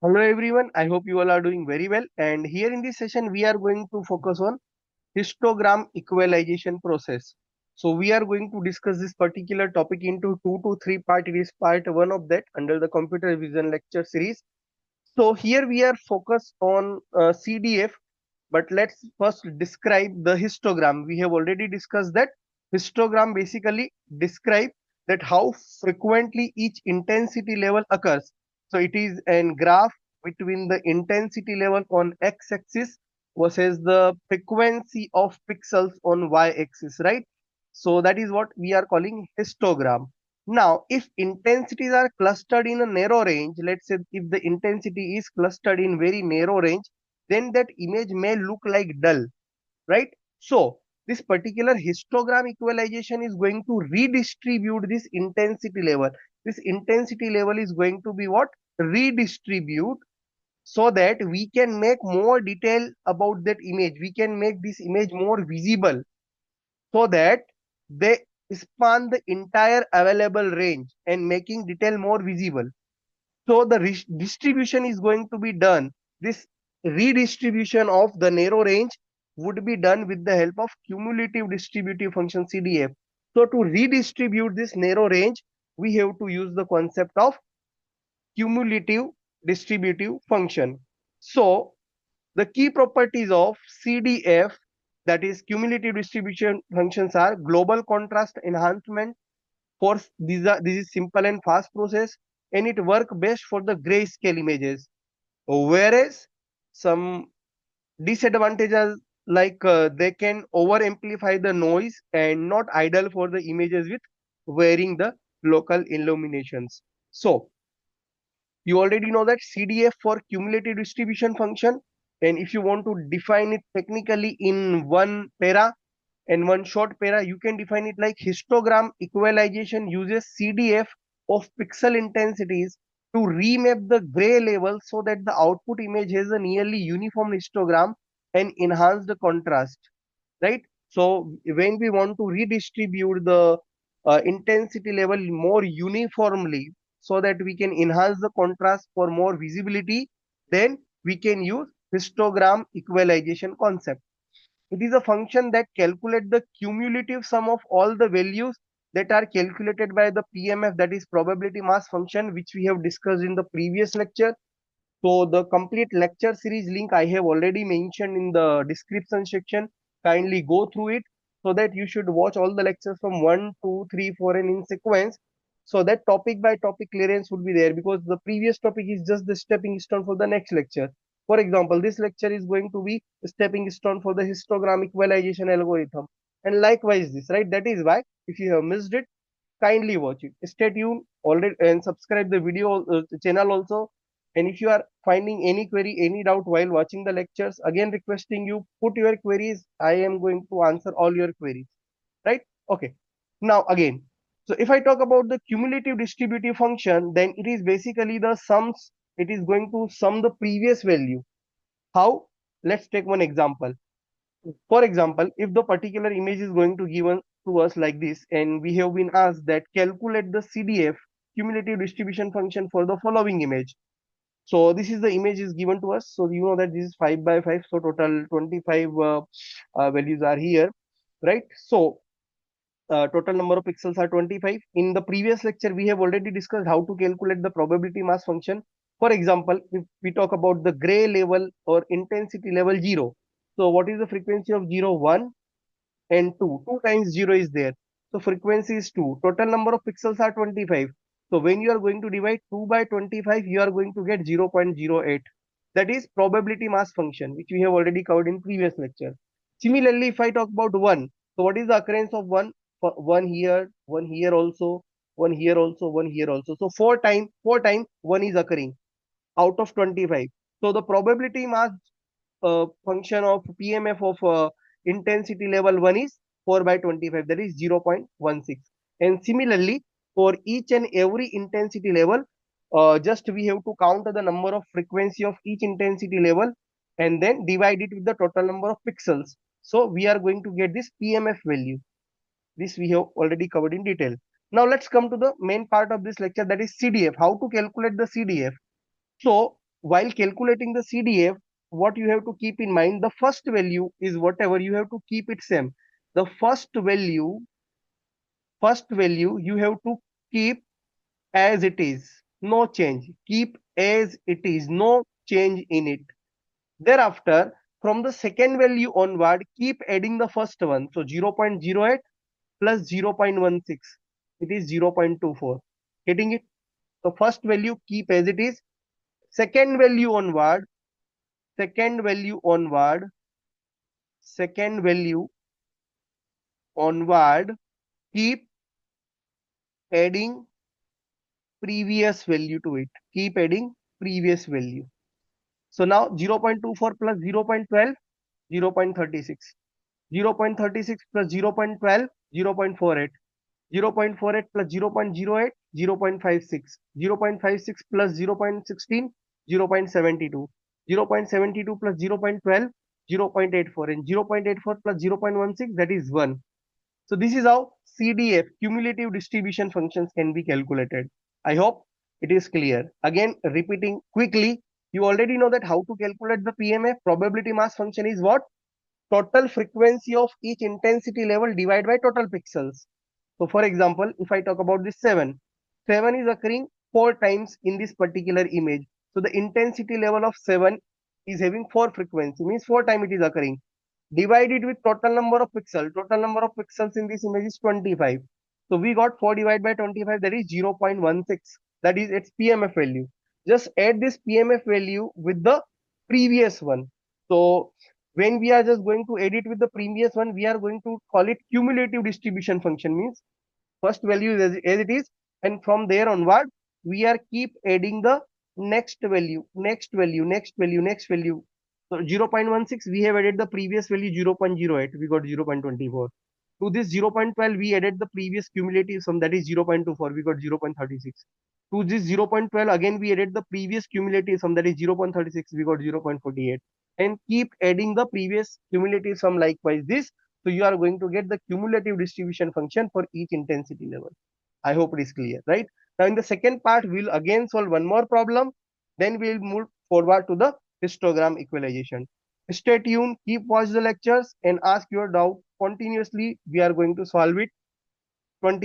Hello everyone, I hope you all are doing very well. And here in this session, we are going to focus on histogram equalization process. So we are going to discuss this particular topic into 2 to 3 part. It is part one of that under the computer vision lecture series. So here we are focused on CDF, but let's first describe the histogram. We have already discussed that histogram basically describe that how frequently each intensity level occurs. So it is a graph between the intensity level on x-axis versus the frequency of pixels on y-axis, right? So that is what we are calling histogram. Now, if intensities are clustered in a narrow range, let's say if the intensity is clustered in very narrow range, then that image may look like dull, right? So this particular histogram equalization is going to redistribute this intensity level. This intensity level is going to be what? Redistribute, so that we can make more detail about that image. We can make this image more visible so that they span the entire available range and making detail more visible. So the distribution is going to be done. This redistribution of the narrow range would be done with the help of cumulative distributive function CDF. So to redistribute this narrow range, we have to use the concept of cumulative distributive function. So the key properties of CDF, that is cumulative distribution functions, are global contrast enhancement. For this is simple and fast process, and it work best for the grayscale images. Whereas some disadvantages, like they can over amplify the noise and not ideal for the images with varying the local illuminations. So you already know that CDF for cumulative distribution function, and if you want to define it technically in one para and one short para, you can define it like histogram equalization uses CDF of pixel intensities to remap the gray level so that the output image has a nearly uniform histogram and enhance the contrast, right? So when we want to redistribute the intensity level more uniformly so that we can enhance the contrast for more visibility, then we can use histogram equalization concept. It is a function that calculates the cumulative sum of all the values that are calculated by the PMF, that is probability mass function, which we have discussed in the previous lecture. So the complete lecture series link I have already mentioned in the description section. Kindly go through it so that you should watch all the lectures from 1, 2, 3, 4 and in sequence. So that topic by topic clearance would be there, because the previous topic is just the stepping stone for the next lecture. For example, this lecture is going to be a stepping stone for the histogram equalization algorithm. And likewise this, right? That is why if you have missed it, kindly watch it. Stay tuned already and subscribe the video channel also. And if you are finding any query, any doubt while watching the lectures, again requesting you put your queries. I am going to answer all your queries, right? Okay. Now again, so if I talk about the cumulative distributive function, then it is basically the sums. It is going to sum the previous value. How? Let's take one example. For example, if the particular image is going to given to us like this, and we have been asked that calculate the CDF cumulative distribution function for the following image. So this is the image is given to us. So you know that this is 5 by 5. So total 25 values are here, right? So total number of pixels are 25. In the previous lecture, we have already discussed how to calculate the probability mass function. For example, if we talk about the gray level or intensity level 0. So what is the frequency of 0? 1 and 2. 2 times 0 is there. So frequency is 2. Total number of pixels are 25. So when you are going to divide 2 by 25, you are going to get 0.08. That is probability mass function, which we have already covered in previous lecture. Similarly, if I talk about 1, so what is the occurrence of 1? 1 here also, 1 here also, 1 here also. So 4 time 1 is occurring out of 25. So the probability mass function of PMF of intensity level 1 is 4 by 25, that is 0.16. And similarly, for each and every intensity level, just we have to count the number of frequency of each intensity level and then divide it with the total number of pixels. So we are going to get this PMF value. This we have already covered in detail. Now let's come to the main part of this lecture, that is CDF. How to calculate the CDF? So while calculating the CDF, what you have to keep in mind, the first value is whatever, you have to keep it same. The first value you have to keep as it is, no change. Keep as it is, no change in it. Thereafter, from the second value onward, keep adding the first one. So 0.08 plus 0.16, it is 0.24. Getting it? So first value keep as it is. Second value onward, second value onward, second value onward, keep adding previous value to it. Keep adding previous value. So now 0.24 plus 0.12, 0.36. 0.36 plus 0.12, 0.48. 0.48 plus 0.08, 0.56. 0.56 plus 0.16, 0.72. 0.72 plus 0.12, 0.84. And 0.84 plus 0.16, that is 1. So this is how CDF, cumulative distribution functions, can be calculated. I hope it is clear. Again, repeating quickly, you already know that how to calculate the PMF. Probability mass function is what? Total frequency of each intensity level divided by total pixels. So for example, if I talk about this 7 is occurring 4 times in this particular image. So the intensity level of 7 is having 4 frequency, means 4 times it is occurring. Divide it with total number of pixels. Total number of pixels in this image is 25. So we got 4 divided by 25, that is 0.16. That is its PMF value. Just add this PMF value with the previous one. So when we are just going to add it with the previous one, we are going to call it cumulative distribution function, means first value is as it is, and from there onward we are keep adding the next value, next value, next value, next value. So 0.16 we have added the previous value 0.08, we got 0.24. To this 0.12 we added the previous cumulative sum, that is 0.24, we got 0.36. To this 0.12 again we added the previous cumulative sum, that is 0.36, we got 0.48, and keep adding the previous cumulative sum likewise this. So you are going to get the cumulative distribution function for each intensity level. I hope it is clear, right? Now in the second part, we'll again solve one more problem. Then we'll move forward to the histogram equalization. Stay tuned, keep watch the lectures and ask your doubt continuously. We are going to solve it 20